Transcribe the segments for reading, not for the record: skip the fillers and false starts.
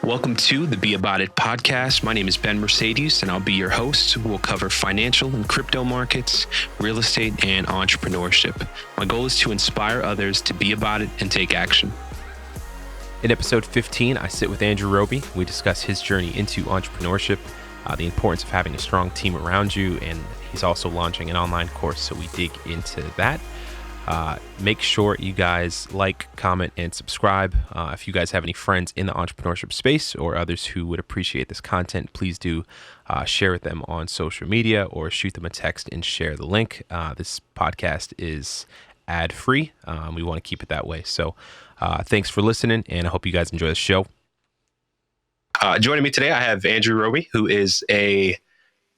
Welcome to the Be About It podcast. My name is Ben Mercedes, and I'll be your host. We'll cover financial and crypto markets, real estate, and entrepreneurship. My goal is to inspire others to be about it and take action. In episode 15, I sit with Andrew Roby. We discuss his journey into entrepreneurship, the importance of having a strong team around you, and he's also launching an online course, so we dig into that. Make sure you guys like, comment, and subscribe. If you guys have any friends in the entrepreneurship space or others who would appreciate this content, please do share with them on social media or shoot them a text and share the link. This podcast is ad-free. We want to keep it that way. So thanks for listening, and I hope you guys enjoy the show. Joining me today, I have Andrew Roby, who is a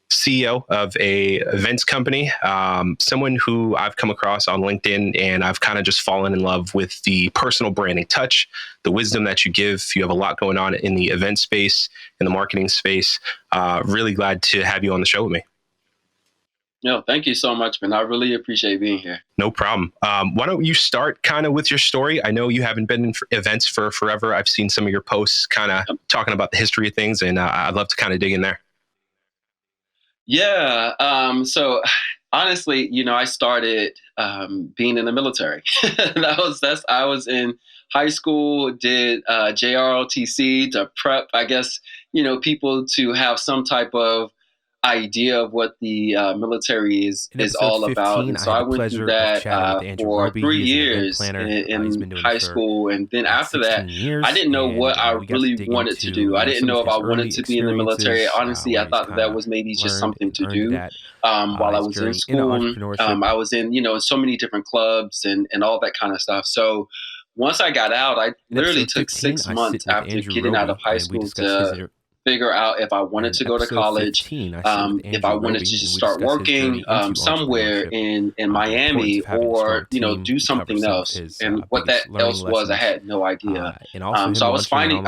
CEO of a events company, someone who I've come across on LinkedIn, and I've kind of just fallen in love with the personal branding touch, the wisdom that you give. You have a lot going on in the event space, in the marketing space. Really glad to have you on the show with me. No, thank you so much, man. I really appreciate being here. No problem. Why don't you start kind of with your story? I know you haven't been in events for forever. I've seen some of your posts kind of talking about the history of things, and I'd love to kind of dig in there. Yeah. So honestly, I started being in the military. I was in high school, did JROTC to prep, I guess, people to have some type of idea of what the military is all about. And so I went through that for 3 years in high school. And then after that, I didn't know what I really wanted to do. I didn't know if I wanted to be in the military. Honestly, I thought that was maybe just something to do while I was in school. I was in, so many different clubs and all that kind of stuff. So once I got out, I literally took 6 months after getting out of high school to figure out if I wanted to go to college, if I wanted to just start working somewhere in Miami, or do something else. And what that else was, I had no idea. So I was finding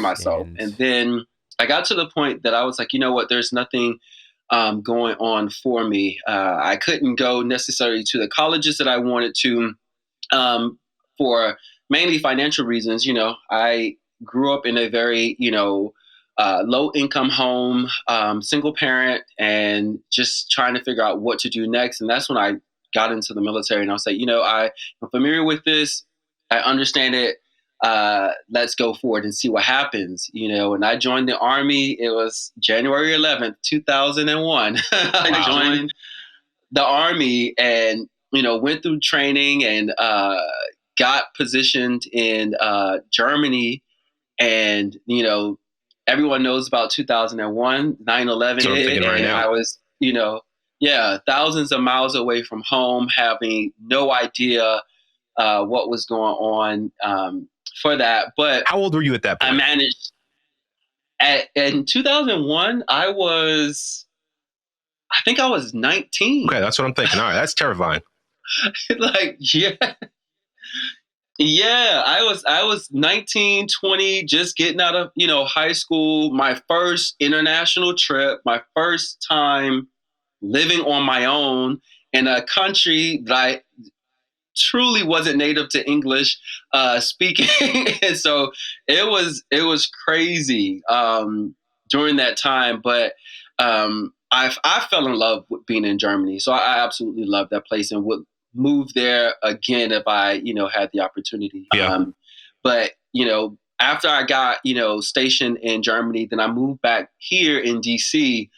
myself, and then I got to the point that I was like, you know what? There's nothing going on for me. I couldn't go necessarily to the colleges that I wanted to, for mainly financial reasons. I grew up in a very low income home, single parent, and just trying to figure out what to do next. And that's when I got into the military, and I was like, I'm familiar with this. I understand it. Let's go for it and see what happens, And I joined the Army. It was January 11th, 2001. I joined the Army and, went through training and got positioned in Germany. And, everyone knows about 2001, 9/11 hit, and I was, thousands of miles away from home, having no idea what was going on for that. But how old were you at that point? I managed. In 2001, I think I was 19. Okay, that's what I'm thinking. All right, that's terrifying. Yeah, I was 19, 20, just getting out of, high school, my first international trip, my first time living on my own in a country that I truly wasn't native to English speaking. And so it was crazy during that time. But I fell in love with being in Germany. So I absolutely loved that place and would move there again if I, had the opportunity. Yeah. But, after I got, stationed in Germany, then I moved back here in DC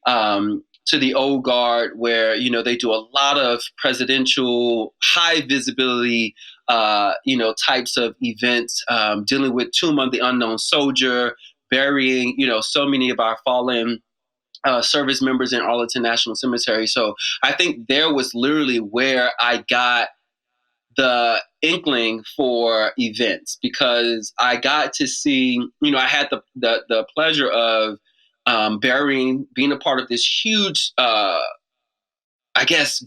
to the old guard where, they do a lot of presidential, high visibility, types of events, dealing with Tomb of the Unknown Soldier, burying, so many of our fallen service members in Arlington National Cemetery. So I think there was literally where I got the inkling for events, because I got to see, I had the pleasure of being a part of this huge,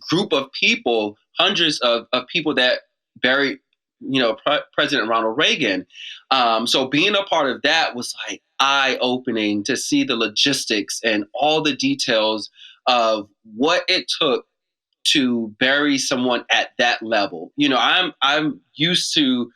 group of people, hundreds of people that buried, President Ronald Reagan. So being a part of that was like eye-opening to see the logistics and all the details of what it took to bury someone at that level. I'm used to,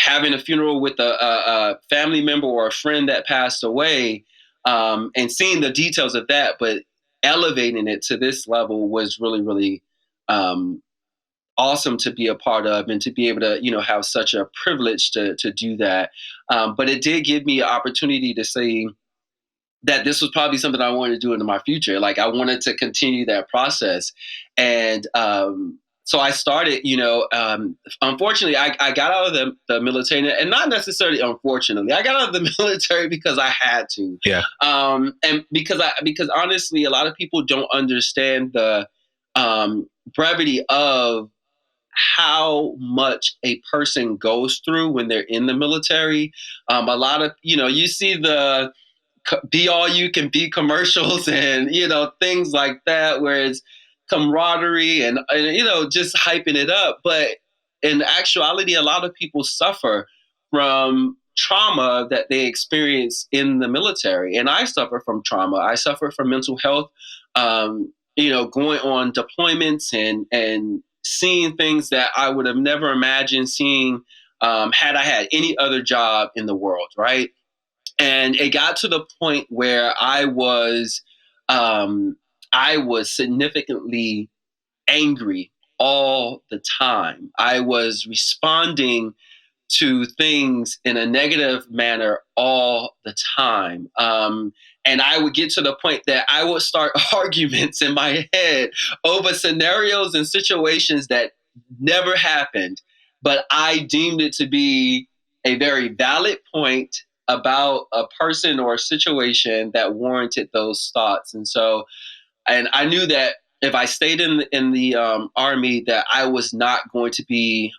having a funeral with a family member or a friend that passed away, and seeing the details of that, but elevating it to this level was really, really awesome to be a part of, and to be able to, have such a privilege to do that. But it did give me an opportunity to say that this was probably something I wanted to do into my future. Like, I wanted to continue that process. And so I started, unfortunately, I got out of the military, and not necessarily unfortunately, I got out of the military because I had to. Yeah. And because honestly, a lot of people don't understand the brevity of how much a person goes through when they're in the military. A lot of, you see the be all you can be commercials and, things like that, where it's camaraderie and just hyping it up. But in actuality, a lot of people suffer from trauma that they experience in the military. And I suffer from trauma. I suffer from mental health, going on deployments and seeing things that I would have never imagined seeing had I had any other job in the world, right? And it got to the point where I was significantly angry all the time. I was responding to things in a negative manner all the time. And I would get to the point that I would start arguments in my head over scenarios and situations that never happened, but I deemed it to be a very valid point about a person or a situation that warranted those thoughts. And I knew that if I stayed in the Army, that I was not going to be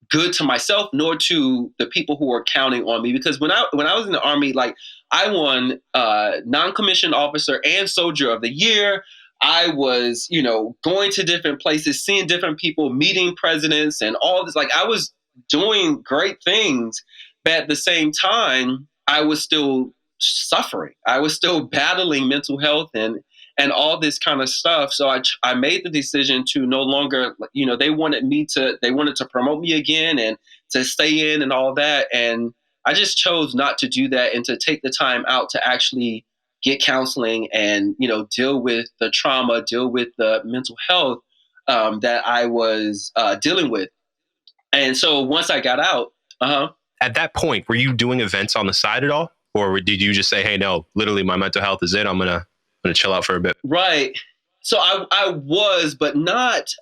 good to myself nor to the people who were counting on me. Because when I was in the Army, like, I won non-commissioned officer and soldier of the year. I was, going to different places, seeing different people, meeting presidents and all this. Like, I was doing great things, but at the same time, I was still suffering. I was still battling mental health and all this kind of stuff. So I made the decision to no longer, they wanted to promote me again and to stay in and all that. And I just chose not to do that and to take the time out to actually get counseling and, deal with the trauma, deal with the mental health that I was dealing with. And so once I got out, At that point, were you doing events on the side at all? Or did you just say, hey, no, literally my mental health is it. I'm going to chill out for a bit? Right. So I was, but not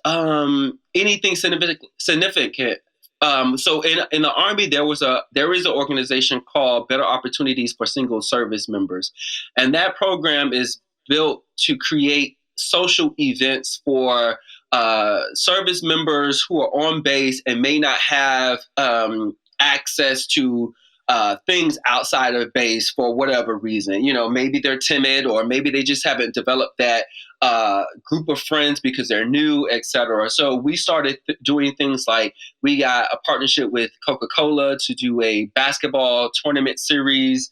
anything significant. So in the Army, there is an organization called Better Opportunities for Single Service Members. And that program is built to create social events for service members who are on base and may not have access to things outside of base for whatever reason. Maybe they're timid, or maybe they just haven't developed that group of friends because they're new, etc. So we started doing things like, we got a partnership with Coca-Cola to do a basketball tournament series.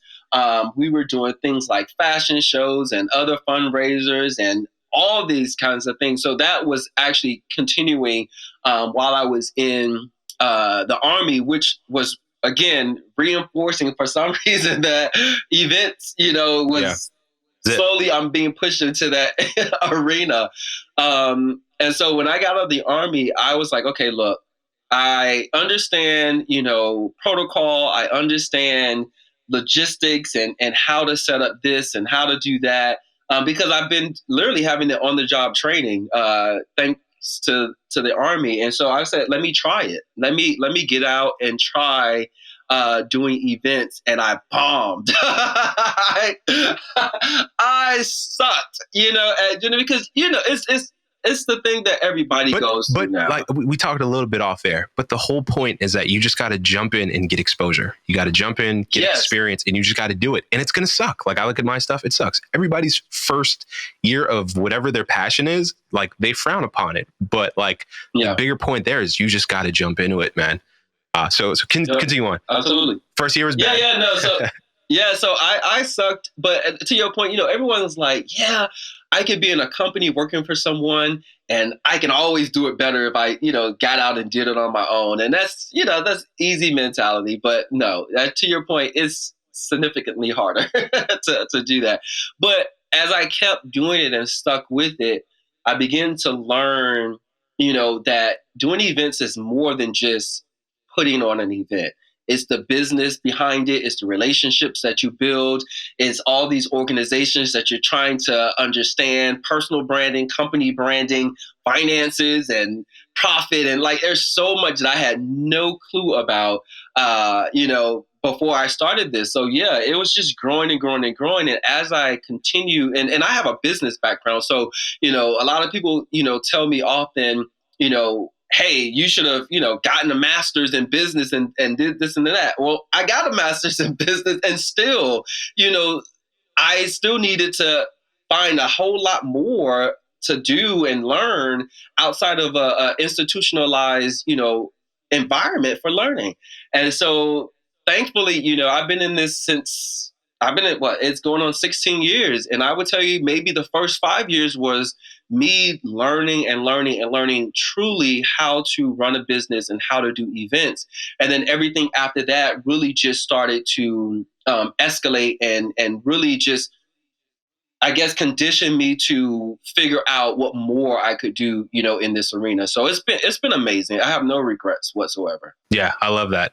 We were doing things like fashion shows and other fundraisers and all these kinds of things. So that was actually continuing while I was in the Army, which was, again, reinforcing for some reason that events, was slowly I'm being pushed into that arena. And so when I got out of the Army, I was like, okay, look, I understand, protocol. I understand logistics and how to set up this and how to do that. Because I've been literally having the on-the-job training, thanks to the Army. And so I said, let me try it. Let me get out and try doing events, and I bombed. I sucked, because it's the thing that everybody goes through now. Like we talked a little bit off air, but the whole point is that you just got to jump in and get exposure. You got to jump in, get experience, and you just got to do it. And it's going to suck. Like, I look at my stuff, it sucks. Everybody's first year of whatever their passion is, like, they frown upon it. But like the bigger point there is you just got to jump into it, man. So continue on. Absolutely. First year was bad. So I sucked. But to your point, everyone was like, yeah, I could be in a company working for someone And I can always do it better if I, got out and did it on my own. And that's easy mentality. But no, to your point, it's significantly harder to do that. But as I kept doing it and stuck with it, I began to learn, that doing events is more than just putting on an event. It's the business behind it. It's the relationships that you build. It's all these organizations that you're trying to understand, personal branding, company branding, finances, and profit. And like, there's so much that I had no clue about, before I started this. So yeah, it was just growing and growing and growing. And as I continue, and I have a business background. So, a lot of people, tell me often, hey, you should have, gotten a master's in business and did this and that. Well, I got a master's in business and still, I still needed to find a whole lot more to do and learn outside of a institutionalized, environment for learning. And so thankfully, I've been in this since I've been at it's going on 16 years. And I would tell you maybe the first 5 years was me learning and learning and learning truly how to run a business and how to do events. And then everything after that really just started to escalate and really just, I guess, condition me to figure out what more I could do, in this arena. So it's been amazing. I have no regrets whatsoever. Yeah, I love that.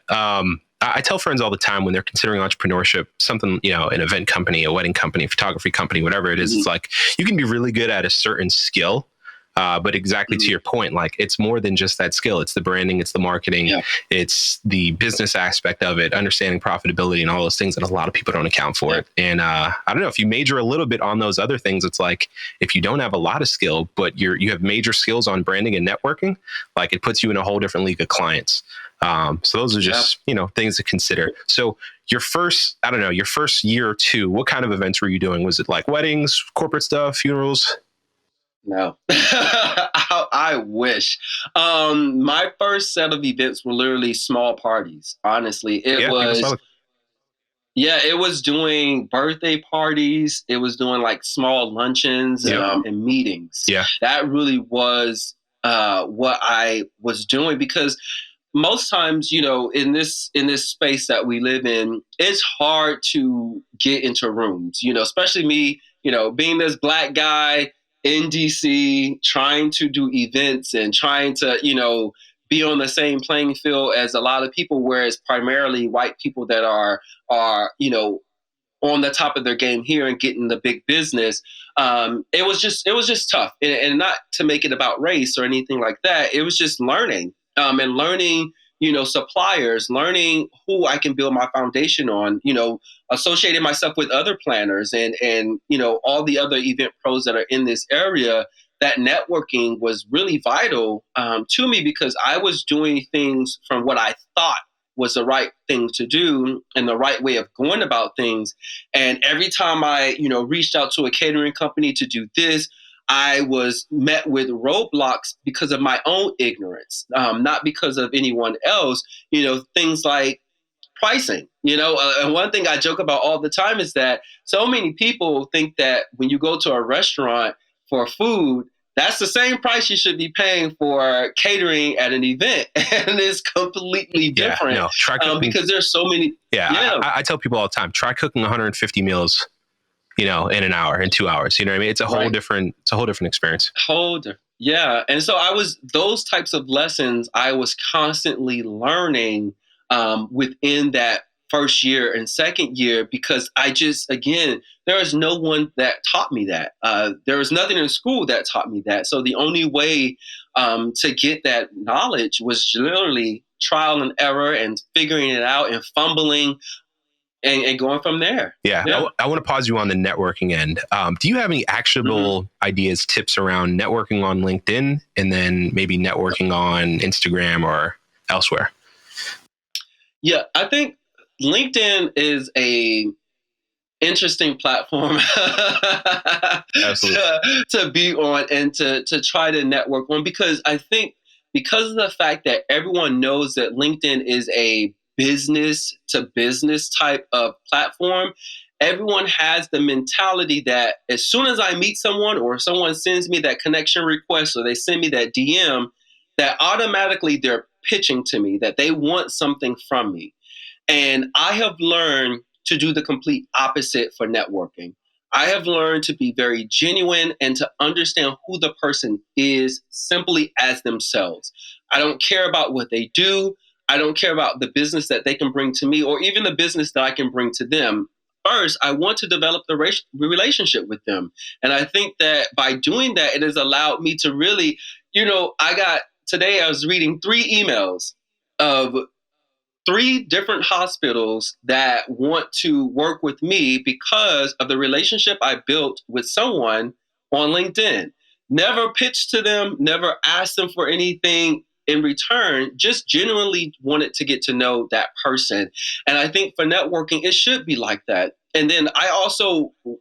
I tell friends all the time when they're considering entrepreneurship, something, an event company, a wedding company, photography company, whatever it is, it's like you can be really good at a certain skill. But exactly to your point, like it's more than just that skill. It's the branding, it's the marketing, it's the business aspect of it, understanding profitability and all those things that a lot of people don't account for it. And I don't know, if you major a little bit on those other things, it's like if you don't have a lot of skill, but you have major skills on branding and networking, like it puts you in a whole different league of clients. So those are just, things to consider. So your first year or two, what kind of events were you doing? Was it like weddings, corporate stuff, funerals? No, I wish. My first set of events were literally small parties. Honestly, it was doing birthday parties. It was doing like small luncheons and meetings. Yeah, that really was what I was doing, because most times, in this space that we live in, it's hard to get into rooms. Especially me, being this Black guy in DC, trying to do events and trying to, be on the same playing field as a lot of people, whereas primarily white people that are, on the top of their game here and getting the big business. It was just tough. And not to make it about race or anything like that. It was just learning, and learning, suppliers, learning who I can build my foundation on, associating myself with other planners and, all the other event pros that are in this area. That networking was really vital to me, because I was doing things from what I thought was the right thing to do and the right way of going about things. And every time I, reached out to a catering company to do this, I was met with roadblocks because of my own ignorance, not because of anyone else. Things like pricing, and one thing I joke about all the time is that so many people think that when you go to a restaurant for food, that's the same price you should be paying for catering at an event. And it's completely different. Try cooking, because there's so many. I tell people all the time, try cooking 150 meals, in an hour, in 2 hours. You know what I mean? It's a whole different experience. Yeah. And so those types of lessons I was constantly learning within that first year and second year, because there is no one that taught me that. There was nothing in school that taught me that. So the only way to get that knowledge was literally trial and error and figuring it out and fumbling and going from there. Yeah. I want to pause you on the networking end. Do you have any actionable ideas, tips around networking on LinkedIn and then maybe networking on Instagram or elsewhere? Yeah, I think LinkedIn is a interesting platform to be on and to try to network on, because I think because of the fact that everyone knows that LinkedIn is a business to business type of platform, everyone has the mentality that as soon as I meet someone or someone sends me that connection request or they send me that DM, that automatically they're pitching to me, that they want something from me. And I have learned to do the complete opposite for networking. I have learned to be very genuine and to understand who the person is simply as themselves. I don't care about what they do. I don't care about the business that they can bring to me or even the business that I can bring to them. First, I want to develop the relationship with them. And I think that by doing that, it has allowed me to really, today I was reading 3 emails of 3 different hospitals that want to work with me because of the relationship I built with someone on LinkedIn. Never pitched to them, never asked them for anything in return, just genuinely wanted to get to know that person. And I think for networking, it should be like that. And then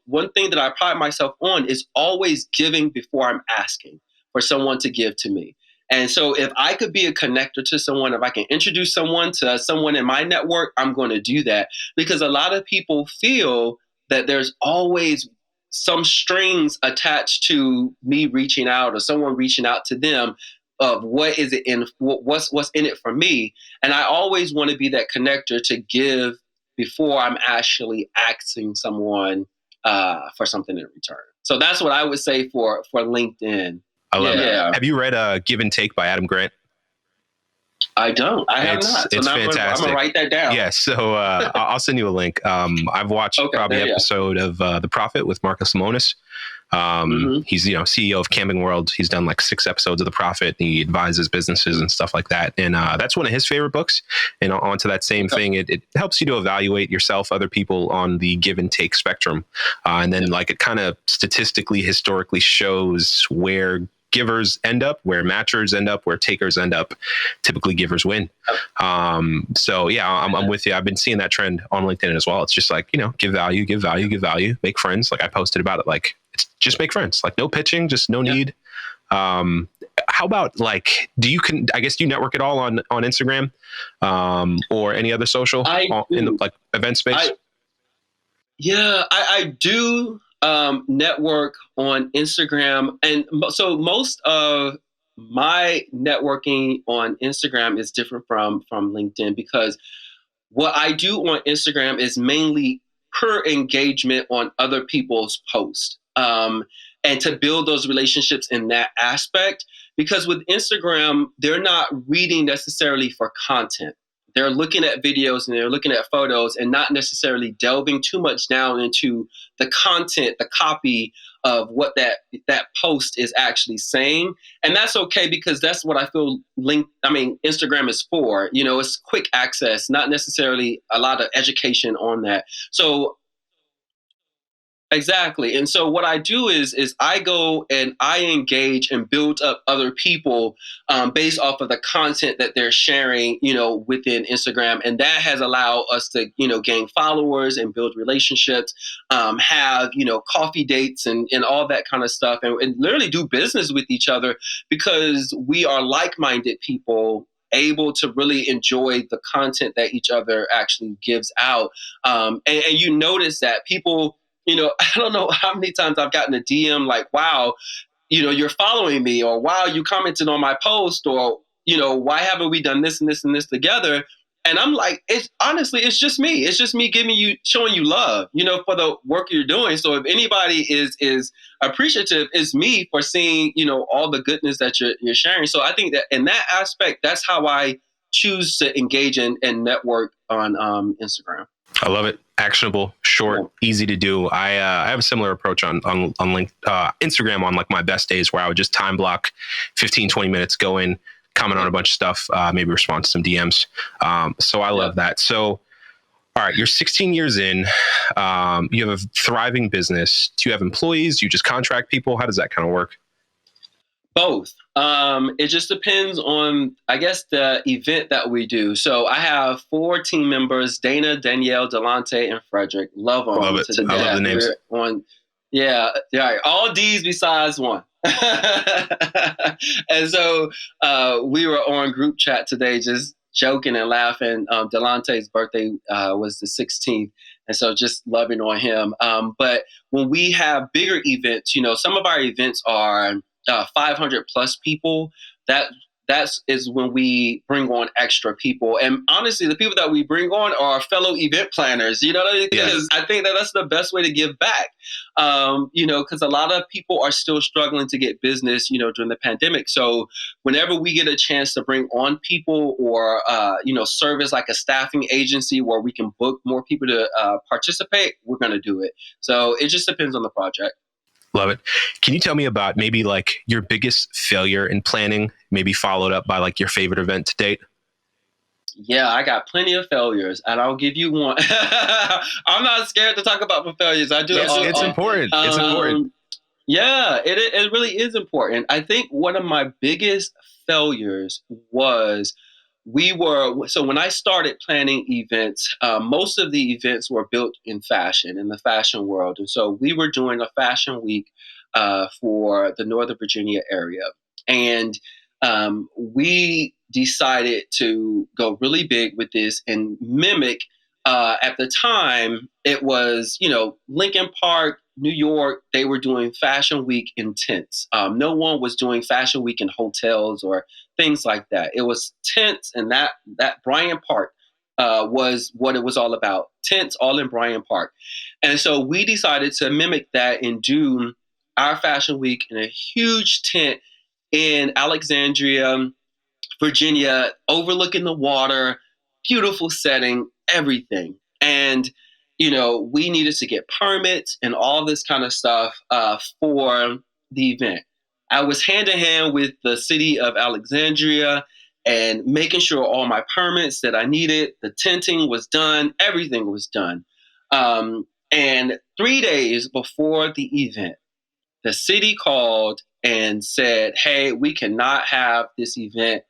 one thing that I pride myself on is always giving before I'm asking for someone to give to me. And so if I could be a connector to someone, if I can introduce someone to someone in my network, I'm going to do that because a lot of people feel that there's always some strings attached to me reaching out or someone reaching out to them of what's in it for me. And I always want to be that connector to give before I'm actually asking someone for something in return. So that's what I would say for LinkedIn. I love it. Have you read Give and Take by Adam Grant? I don't. I have not. So it's now fantastic. I'm going to write that down. Yeah, so I'll send you a link. I've watched probably an episode of The Prophet with Marcus Lemonis. He's CEO of Camping World. He's done like 6 episodes of The Prophet. He advises businesses and stuff like that. And that's one of his favorite books. And onto that same thing, it helps you to evaluate yourself, other people on the give and take spectrum. And then like it kind of statistically, historically shows where givers end up, where matchers end up, where takers end up. Typically givers win. So yeah, I'm with you. I've been seeing that trend on LinkedIn as well. It's just like, give value, make friends. Like I posted about it, like it's just make friends, like no pitching, just no need. How about like, I guess do you network at all on Instagram or any other social in the like event space? I do network on Instagram. And so most of my networking on Instagram is different from LinkedIn because what I do on Instagram is mainly per engagement on other people's posts. And to build those relationships in that aspect, because with Instagram, they're not reading necessarily for content. They're looking at videos and they're looking at photos and not necessarily delving too much down into the content, the copy of what that post is actually saying. And that's okay because that's what I feel Instagram is for. It's quick access, not necessarily a lot of education on that. So exactly. And so what I do is I go and I engage and build up other people based off of the content that they're sharing, within Instagram. And that has allowed us to, gain followers and build relationships, have, coffee dates and all that kind of stuff and literally do business with each other because we are like-minded people able to really enjoy the content that each other actually gives out. And you notice that people, I don't know how many times I've gotten a DM like, wow, you're following me, or wow, you commented on my post, or, why haven't we done this and this and this together? And I'm like, it's just me. It's just me showing you love, for the work you're doing. So if anybody is appreciative, it's me for seeing, all the goodness that you're sharing. So I think that in that aspect, that's how I choose to engage and network on Instagram. I love it. Actionable, short, easy to do. I have a similar approach on Instagram on like my best days where I would just time block 15, 20 minutes, go in, comment on a bunch of stuff, maybe respond to some DMs. So I love that. So, all right, you're 16 years in, you have a thriving business. Do you have employees? Do you just contract people? How does that kind of work? Both. It just depends on, I guess, the event that we do. So I have 4 team members: Dana, Danielle, Delonte, and Frederick. Love them. Love it. I love the names. All D's besides one. And so we were on group chat today, just joking and laughing. Delante's birthday was the 16th. And so just loving on him. But when we have bigger events, some of our events are 500 plus people. That's when we bring on extra people. And honestly, the people that we bring on are fellow event planners. You know what I mean? Because I think that's the best way to give back. Because a lot of people are still struggling to get business, during the pandemic. So whenever we get a chance to bring on people or, serve as like a staffing agency where we can book more people to participate, we're going to do it. So it just depends on the project. Love it. Can you tell me about maybe like your biggest failure in planning, maybe followed up by like your favorite event to date? Yeah, I got plenty of failures, and I'll give you one. I'm not scared to talk about my failures. I do. It's important. It's important. Yeah, it really is important. I think one of my biggest failures was so when I started planning events, most of the events were built in fashion, in the fashion world. And so we were doing a fashion week for the Northern Virginia area. And we decided to go really big with this and mimic, at the time, it was, Lincoln Park, New York, they were doing Fashion Week in tents. No one was doing Fashion Week in hotels or things like that. It was tents, and that Bryant Park was what it was all about. Tents all in Bryant Park. And so we decided to mimic that and do our Fashion Week in a huge tent in Alexandria, Virginia, overlooking the water, beautiful setting, everything. And, we needed to get permits and all this kind of stuff for the event. I was hand in hand with the city of Alexandria and making sure all my permits that I needed, the tenting was done, everything was done. And 3 days before the event, the city called and said, hey, we cannot have this event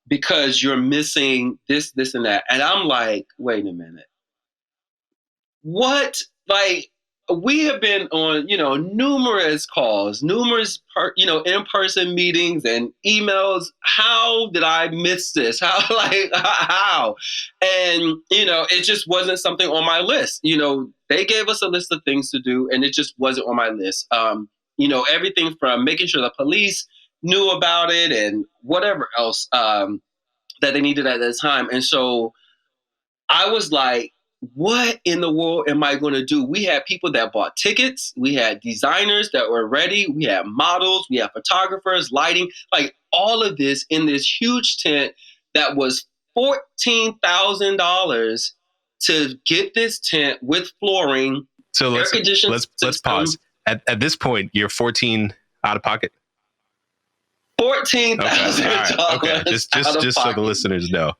because you're missing this, and that. And I'm like, wait a minute. What? Like, we have been on, numerous calls, numerous, in-person meetings and emails. How did I miss this? How? And, it just wasn't something on my list. They gave us a list of things to do and it just wasn't on my list. Everything from making sure the police knew about it and whatever else that they needed at that time. And so I was like, what in the world am I going to do? We had people that bought tickets. We had designers that were ready. We had models. We had photographers, lighting, like all of this in this huge tent that was $14,000 to get this tent with flooring. So let's pause. At this point, you're 14 out of pocket. $14,000. Okay. Just so the listeners know.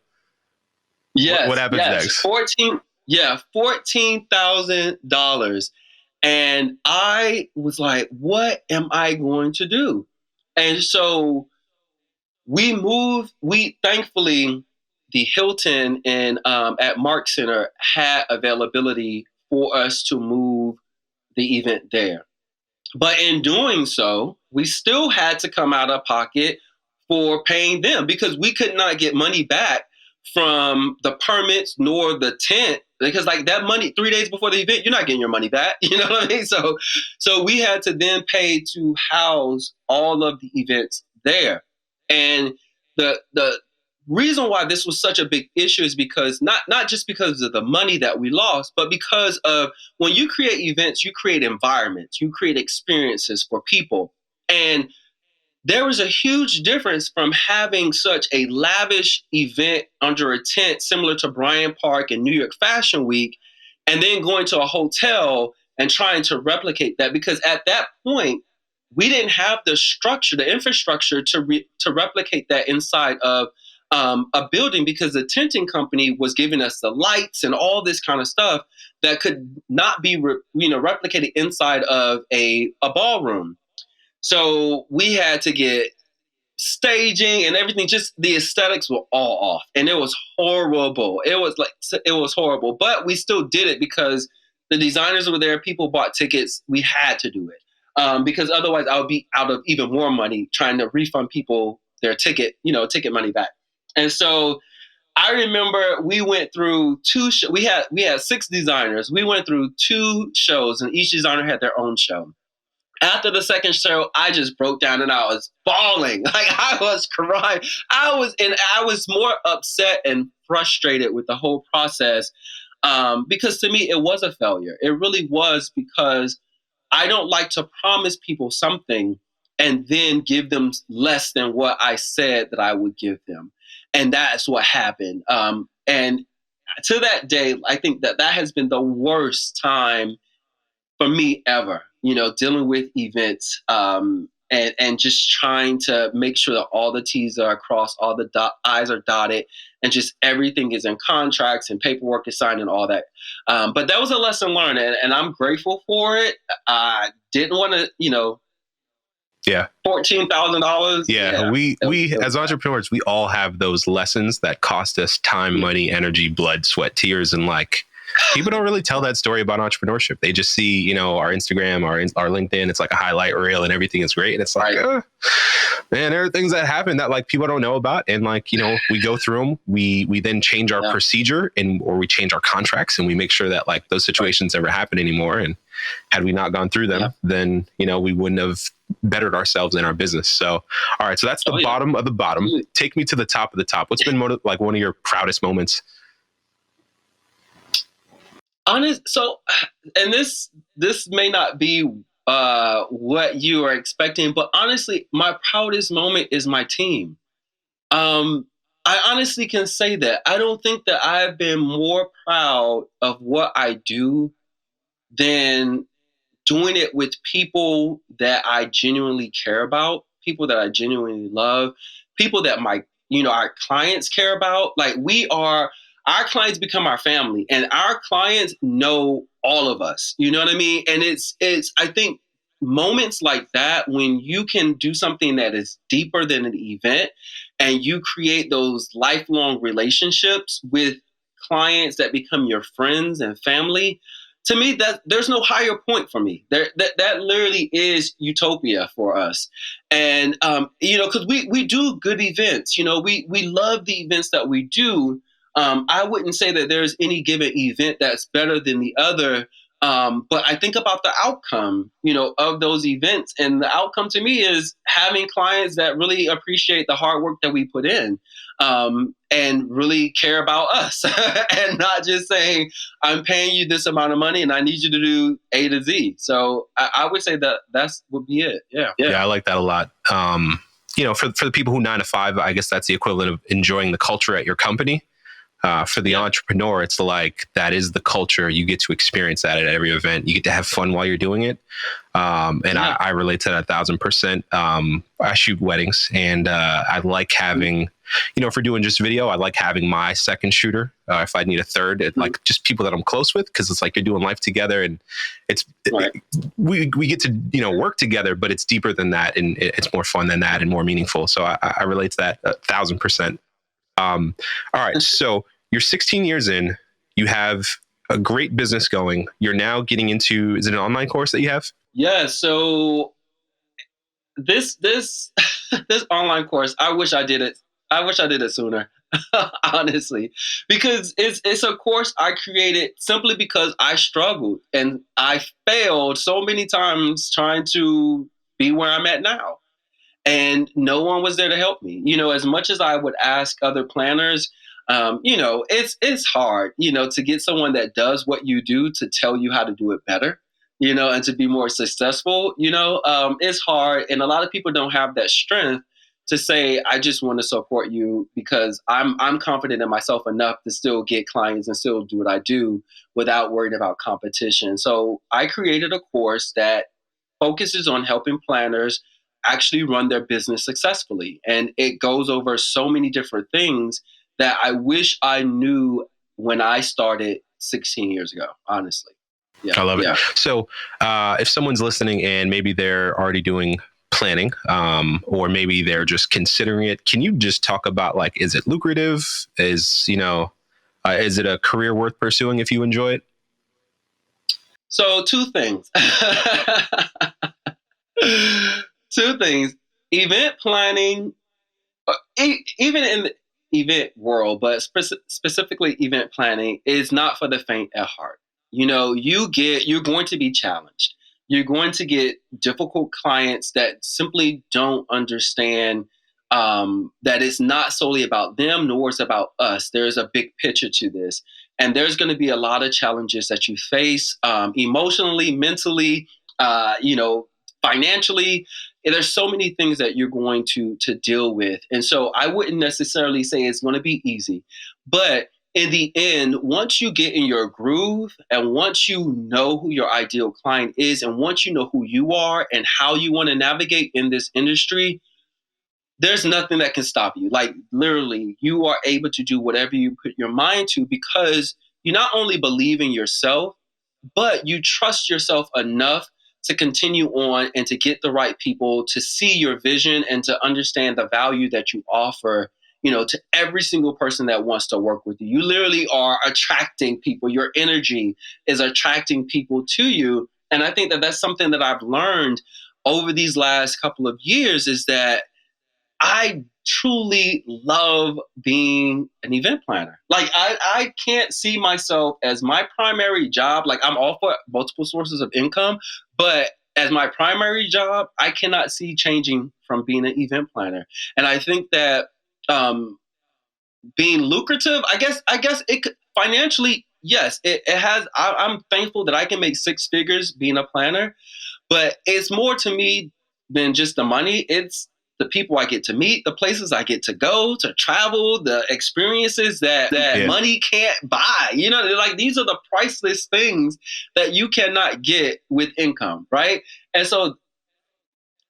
Yes. What happens next? $14,000. And I was like, what am I going to do? And so thankfully, the Hilton at Mark Center had availability for us to move the event there. But in doing so, we still had to come out of pocket for paying them because we could not get money back from the permits nor the tent, because like that money 3 days before the event, you're not getting your money back. You know what I mean? So we had to then pay to house all of the events there. And the reason why this was such a big issue is because not just because of the money that we lost, but because of when you create events, you create environments, you create experiences for people. And there was a huge difference from having such a lavish event under a tent similar to Bryant Park and New York Fashion Week, and then going to a hotel and trying to replicate that. Because at that point, we didn't have the structure, the infrastructure to replicate that inside of a building, because the tenting company was giving us the lights and all this kind of stuff that could not be replicated inside of a ballroom. So we had to get staging and everything. Just the aesthetics were all off, and it was horrible. It was horrible, but we still did it because the designers were there. People bought tickets. We had to do it because otherwise I would be out of even more money trying to refund people their ticket money back. And so I remember we went through we had 6 designers. We went through 2 shows, and each designer had their own show. After the second show, I just broke down and I was bawling. Like, I was crying. I was more upset and frustrated with the whole process, because to me it was a failure. It really was, because I don't like to promise people something and then give them less than what I said that I would give them. And that's what happened. And to that day, I think that has been the worst time for me ever, dealing with events, and just trying to make sure that all the T's are crossed, all the I's are dotted, and just everything is in contracts and paperwork is signed and all that. But that was a lesson learned, and I'm grateful for it. I didn't want to, Yeah. $14,000. Yeah. We as entrepreneurs, we all have those lessons that cost us time, money, energy, blood, sweat, tears, and like, people don't really tell that story about entrepreneurship. They just see, our Instagram, our LinkedIn. It's like a highlight reel and everything is great. And it's like, man, there are things that happen that like people don't know about. And like, we go through them. We then change our procedure or we change our contracts, and we make sure that like those situations never happen anymore. And had we not gone through them, then, we wouldn't have bettered ourselves in our business. So, all right. So that's the bottom of the bottom. Take me to the top of the top. What's been like one of your proudest moments? So, and this may not be what you are expecting, but honestly, my proudest moment is my team. I honestly can say that. I don't think that I've been more proud of what I do than doing it with people that I genuinely care about, people that I genuinely love, people that our clients care about. Like, our clients become our family, and our clients know all of us. You know what I mean? And it's I think moments like that, when you can do something that is deeper than an event and you create those lifelong relationships with clients that become your friends and family, to me, that there's no higher point for me. That literally is utopia for us. And because we do good events. We love the events that we do. I wouldn't say that there's any given event that's better than the other. But I think about the outcome, of those events. And the outcome to me is having clients that really appreciate the hard work that we put in, and really care about us and not just saying, I'm paying you this amount of money and I need you to do A to Z. So I would say that would be it. Yeah. Yeah. I like that a lot. For the people who 9 to 5, I guess that's the equivalent of enjoying the culture at your company. For the entrepreneur, it's like, that is the culture. You get to experience that at every event. You get to have fun while you're doing it. I relate to that 1,000%. I shoot weddings, and I like having, if we're doing just video, I like having my second shooter. If I need a third, like just people that I'm close with, because it's like you're doing life together, and we get to work together, but it's deeper than that, and it's more fun than that, and more meaningful. So I relate to that 1,000%. All right, so you're 16 years in, you have a great business going. You're now getting into, is it an online course that you have? Yeah. So this this online course, I wish I did it sooner, honestly, because it's a course I created simply because I struggled and I failed so many times trying to be where I'm at now. And no one was there to help me. As much as I would ask other planners, it's hard, to get someone that does what you do to tell you how to do it better, and to be more successful. It's hard. And a lot of people don't have that strength to say, I just want to support you because I'm confident in myself enough to still get clients and still do what I do without worrying about competition. So I created a course that focuses on helping planners actually run their business successfully. And it goes over so many different things that I wish I knew when I started 16 years ago, honestly. Yeah, I love it. So if someone's listening and maybe they're already doing planning, or maybe they're just considering it, can you just talk about, like, is it lucrative? Is it a career worth pursuing if you enjoy it? So 2 things. 2 things. Event planning, even event world, but specifically event planning, is not for the faint at heart. You're going to be challenged. You're going to get difficult clients that simply don't understand that it's not solely about them, nor is it about us. There's a big picture to this. And there's going to be a lot of challenges that you face emotionally, mentally, financially. There's so many things that you're going to deal with. And so I wouldn't necessarily say it's going to be easy. But in the end, once you get in your groove and once you know who your ideal client is and once you know who you are and how you want to navigate in this industry, there's nothing that can stop you. Like literally, you are able to do whatever you put your mind to because you not only believe in yourself, but you trust yourself enough to continue on and to get the right people to see your vision and to understand the value that you offer, to every single person that wants to work with you. You literally are attracting people. Your energy is attracting people to you. And I think that that's something that I've learned over these last couple of years is that I truly love being an event planner. Like I can't see myself as my primary job. Like I'm all for multiple sources of income, but as my primary job, I cannot see changing from being an event planner. And I think that being lucrative, I guess it could, financially, yes, it has. I'm thankful that I can make six figures being a planner, but it's more to me than just the money. It's the people I get to meet, the places I get to go, to travel, the experiences that money can't buy. Like these are the priceless things that you cannot get with income, right? And so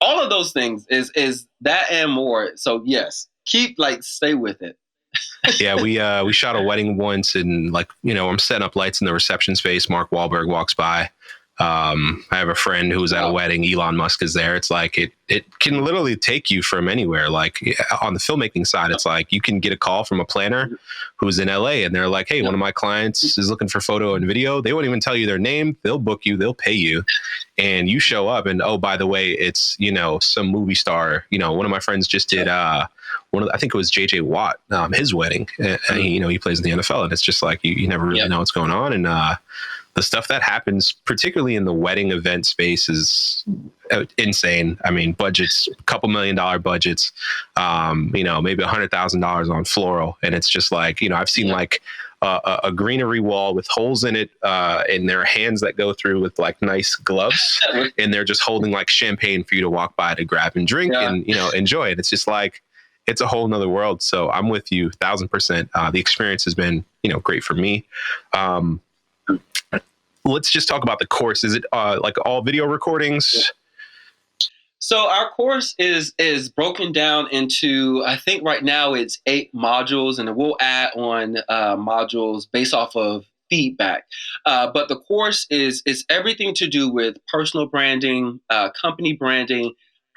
all of those things is that and more. So yes, stay with it. Yeah, we shot a wedding once, and I'm setting up lights in the reception space. Mark Wahlberg walks by. I have a friend who was at a wedding. Elon Musk is there. It's like it can literally take you from anywhere. Like on the filmmaking side, it's like you can get a call from a planner who's in LA and they're like, hey, one of my clients is looking for photo and video. They won't even tell you their name. They'll book you. They'll pay you. And you show up and, oh, by the way, it's, some movie star. One of my friends just did I think it was JJ Watt, his wedding. He plays in the NFL, and it's just like you never really know what's going on. And the stuff that happens, particularly in the wedding event space, is insane. I mean, budgets, $2 million budgets, maybe $100,000 on floral. And it's just like, I've seen a greenery wall with holes in it, and there are hands that go through with like nice gloves, and they're just holding like champagne for you to walk by to grab and drink and, enjoy it. It's just like, it's a whole nother world. So I'm with you 1,000%. The experience has been, great for me. Let's just talk about the course. Is it like all video recordings? So our course is broken down into, I think right now it's 8 modules, and we'll add on modules based off of feedback. But the course is everything to do with personal branding, company branding,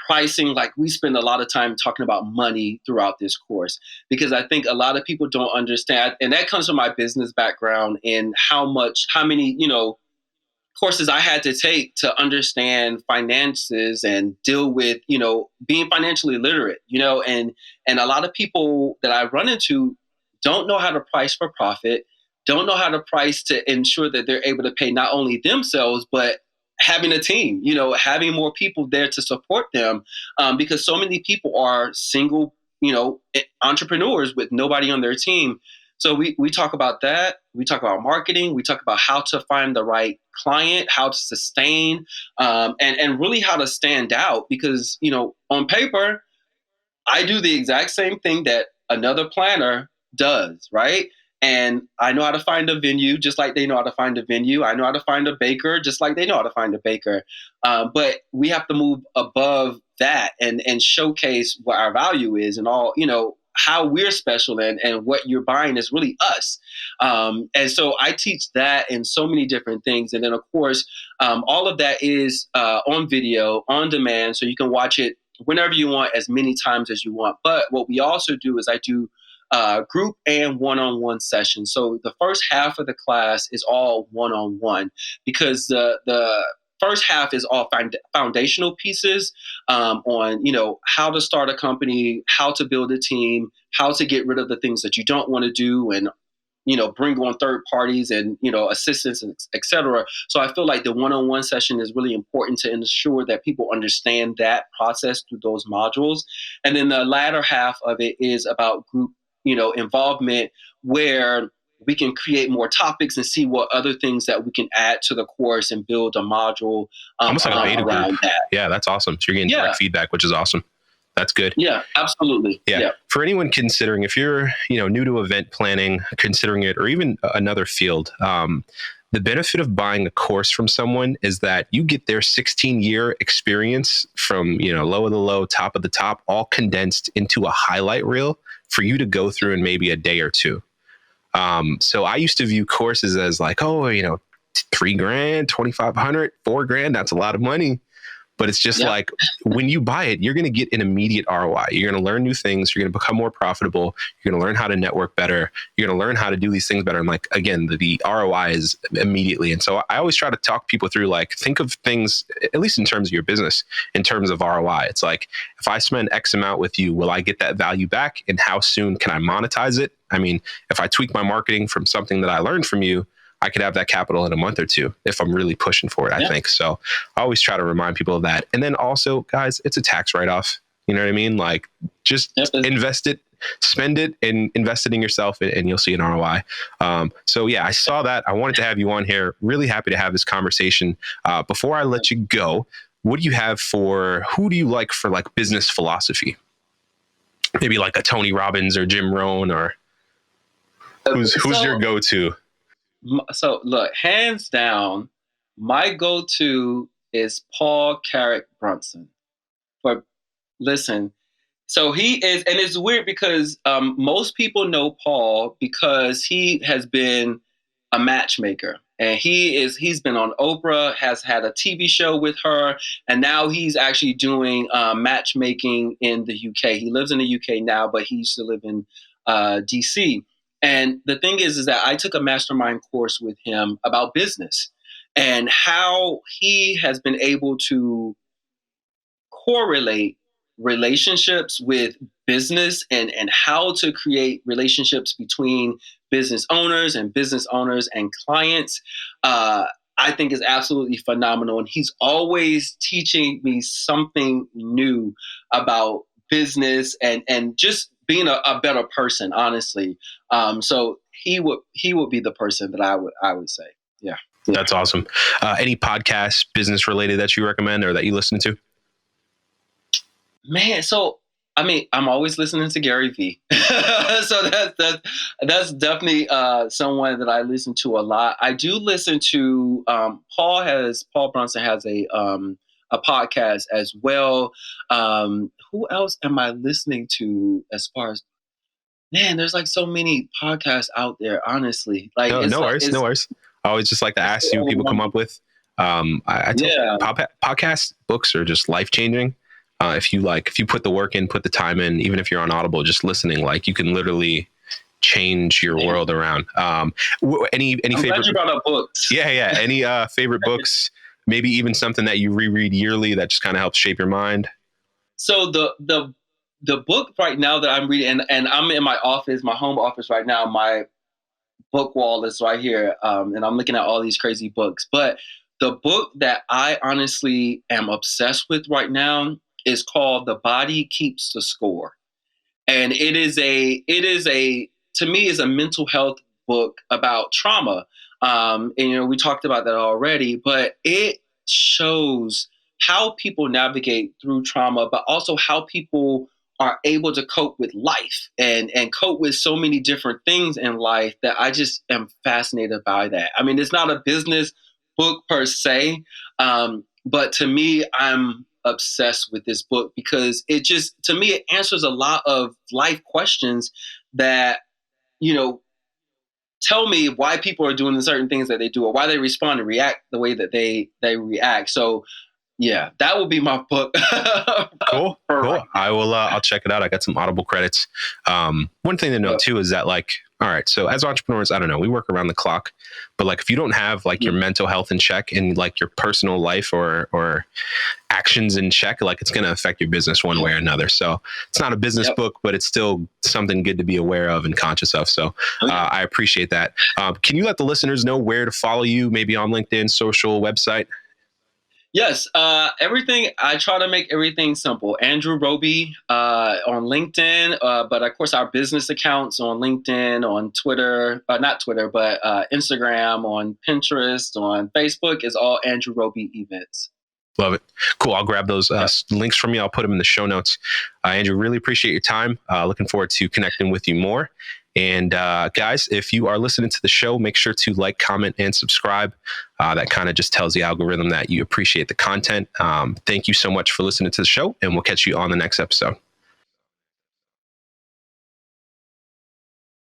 pricing. Like we spend a lot of time talking about money throughout this course, because I think a lot of people don't understand. And that comes from my business background and how many, courses I had to take to understand finances and deal with, being financially literate, and a lot of people that I run into don't know how to price for profit, don't know how to price to ensure that they're able to pay not only themselves, but having a team, having more people there to support them, because so many people are single, entrepreneurs with nobody on their team. So we talk about that. We talk about marketing. We talk about how to find the right client, how to sustain, and really how to stand out. Because, on paper, I do the exact same thing that another planner does, right? And I know how to find a venue just like they know how to find a venue. I know how to find a baker just like they know how to find a baker. But we have to move above that and showcase what our value is and all, how we're special and what you're buying is really us. And so I teach that in so many different things. And then, of course, all of that is on video, on demand, so you can watch it whenever you want, as many times as you want. But what we also do is I do group and one-on-one sessions. So the first half of the class is all one-on-one, because the first half is all foundational pieces on, how to start a company, how to build a team, how to get rid of the things that you don't want to do, and bring on third parties and, assistants, et cetera. So I feel like the one-on-one session is really important to ensure that people understand that process through those modules. And then the latter half of it is about group, involvement, where we can create more topics and see what other things that we can add to the course and build a module almost like a beta around group. that. Yeah, that's awesome. So you're getting direct feedback, which is awesome. That's good. Yeah, absolutely. Yeah. For anyone considering, if you're, new to event planning, considering it, or even another field, the benefit of buying a course from someone is that you get their 16-year experience from, low of the low, top of the top, all condensed into a highlight reel for you to go through in maybe a day or two. So I used to view courses as like, $3,000, $2,500, $4,000. That's a lot of money. But it's just like when you buy it, you're going to get an immediate ROI. You're going to learn new things. You're going to become more profitable. You're going to learn how to network better. You're going to learn how to do these things better. And like, again, the ROI is immediately. And so I always try to talk people through, like, think of things, at least in terms of your business, in terms of ROI. It's like, if I spend X amount with you, will I get that value back? And how soon can I monetize it? I mean, if I tweak my marketing from something that I learned from you, I could have that capital in a month or two if I'm really pushing for it, I think. So I always try to remind people of that. And then also, guys, it's a tax write-off. You know what I mean? Like, just invest it, spend it, and invest it in yourself, and you'll see an ROI. So yeah, I saw that. I wanted to have you on here. Really happy to have this conversation. Before I let you go, what do you have who do you like for like business philosophy? Maybe like a Tony Robbins or Jim Rohn, or who's your go-to? So look, hands down, my go-to is Paul Carrick-Brunson. So he is, and it's weird because most people know Paul because he has been a matchmaker, and he's been on Oprah, has had a TV show with her, and now he's actually doing matchmaking in the UK. He lives in the UK now, but he used to live in DC. And the thing is that I took a mastermind course with him about business and how he has been able to correlate relationships with business and how to create relationships between business owners and clients. I think is absolutely phenomenal. And he's always teaching me something new about business and just being a better person, honestly. So he would be the person that I would say. Yeah. That's awesome. Any podcasts, business related, that you recommend or that you listen to? Man, so I mean, I'm always listening to Gary Vee. So that's definitely someone that I listen to a lot. I do listen to Paul Brunson has a podcast as well. Who else am I listening to as far as, man, there's like so many podcasts out there, honestly. Like no worries. I always just like to ask you what people come up with. I tell podcast books are just life changing. If you put the work in, put the time in, even if you're on Audible, just listening, like, you can literally change your world around. Any favorite? Glad you brought up books. Yeah. Any favorite books? Maybe even something that you reread yearly that just kind of helps shape your mind. So the book right now that I'm reading, and I'm in my office, my home office right now. My book wall is right here, and I'm looking at all these crazy books. But the book that I honestly am obsessed with right now is called The Body Keeps the Score. And it is to me, is a mental health book about trauma. And, we talked about that already, but it shows how people navigate through trauma, but also how people are able to cope with life and cope with so many different things in life that I just am fascinated by that. I mean, it's not a business book per se, but to me, I'm obsessed with this book because to me, it answers a lot of life questions that, tell me why people are doing the certain things that they do or why they respond and react the way that they react. So Yeah, that will be my book. Cool. For Cool. right I will. I'll check it out. I got some Audible credits. One thing to now. note too is that, like, all right, so as entrepreneurs, I don't know, we work around the clock, but like if you don't have like your mental health in check and like your personal life or actions in check, like it's going to affect your business one way or another. So it's not a business book, but it's still something good to be aware of and conscious of. So I appreciate that. Can you let the listeners know where to follow you? Maybe on LinkedIn, social, website. Yes, everything. I try to make everything simple. Andrew Roby on LinkedIn, but of course our business accounts on LinkedIn, on Twitter, not Twitter, but Instagram, on Pinterest, on Facebook is all Andrew Roby Events. Love it. Cool. I'll grab those links from you. I'll put them in the show notes. Andrew, really appreciate your time. Looking forward to connecting with you more. And guys, if you are listening to the show, make sure to like, comment, and subscribe. That kind of just tells the algorithm that you appreciate the content. Thank you so much for listening to the show, and we'll catch you on the next episode.